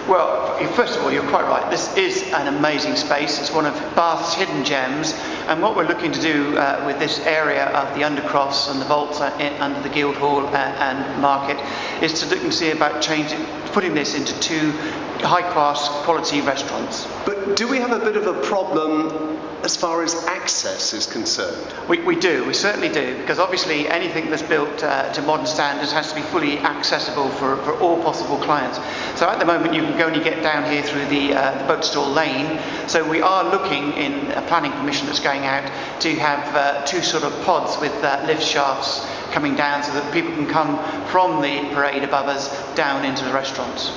Well, first of all, you're quite right. This is an amazing space. It's one of Bath's hidden gems, and what we're looking to do with this area of the Undercross and the vaults under the Guildhall and Market is to look and see about putting this into two high-class quality restaurants. But do we have a bit of a problem as far as access is concerned? We do, we certainly do, because obviously anything that's built to modern standards has to be fully accessible for all possible clients. So at the moment you can only get down here through the boat stall lane, so we are looking in a planning permission that's going out to have two sort of pods with lift shafts coming down so that people can come from the parade above us down into the restaurants.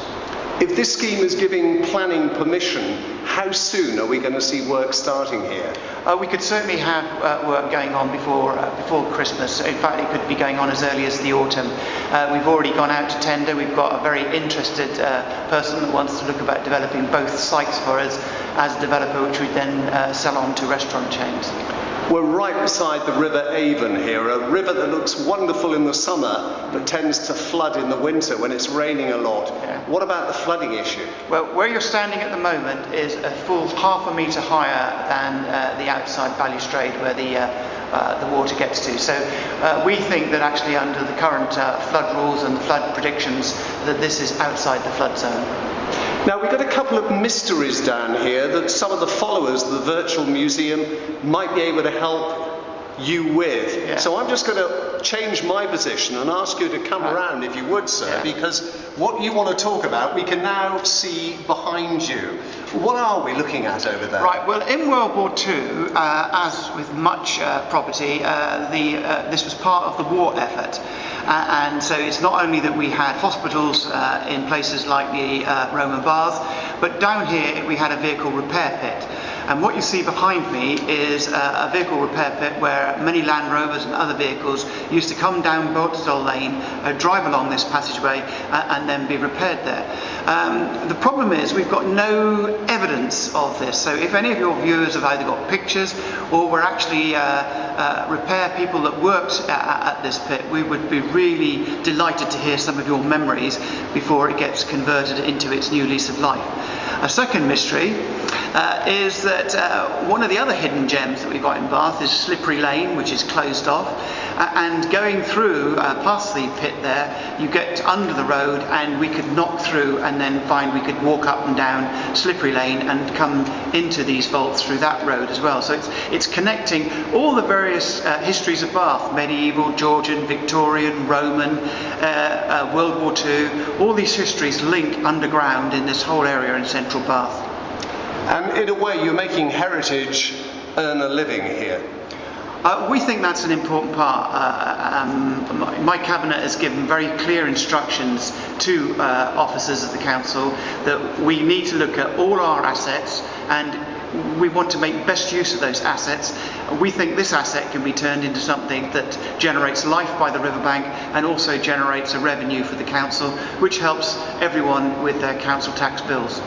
If this scheme is giving planning permission, how soon are we going to see work starting here? We could certainly have work going on before Christmas. In fact, it could be going on as early as the autumn. We've already gone out to tender. We've got a very interested person that wants to look about developing both sites for us as a developer, which we then sell on to restaurant chains. We're right beside the River Avon here, a river that looks wonderful in the summer but tends to flood in the winter when it's raining a lot. Yeah. What about the flooding issue? Well, where you're standing at the moment is a full half a metre higher than the outside balustrade where the water gets to. So we think that actually under the current flood rules and the flood predictions that this is outside the flood zone. Now, we've got a couple of mysteries down here that some of the followers of the virtual museum might be able to help you with. Yeah. So I'm just going to change my position and ask you to come around, if you would, sir, yeah. because what you want to talk about, we can now see behind you. What are we looking at over there? Right, well, in World War II, as with much property, this was part of the war effort. And so it's not only that we had hospitals in places like the Roman baths, but down here we had a vehicle repair pit. And what you see behind me is a vehicle repair pit where many Land Rovers and other vehicles used to come down Boatstall Lane, drive along this passageway and then be repaired there. The problem is we've got no evidence of this, so if any of your viewers have either got pictures or were actually repair people that worked at this pit, we would be really delighted to hear some of your memories before it gets converted into its new lease of life. A second mystery is that one of the other hidden gems that we've got in Bath is Slippery Lane, which is closed off, and going through past the pit there you get under the road and we could knock through and then find we could walk up and down Slippery Lane and come into these vaults through that road as well. So it's connecting all the various histories of Bath: medieval, Georgian, Victorian, Roman, World War II. All these histories link underground in this whole area in central Bath. And in a way, you're making heritage earn a living here. We think that's an important part. My cabinet has given very clear instructions to officers of the council that we need to look at all our assets and we want to make best use of those assets. We think this asset can be turned into something that generates life by the riverbank and also generates a revenue for the council, which helps everyone with their council tax bills.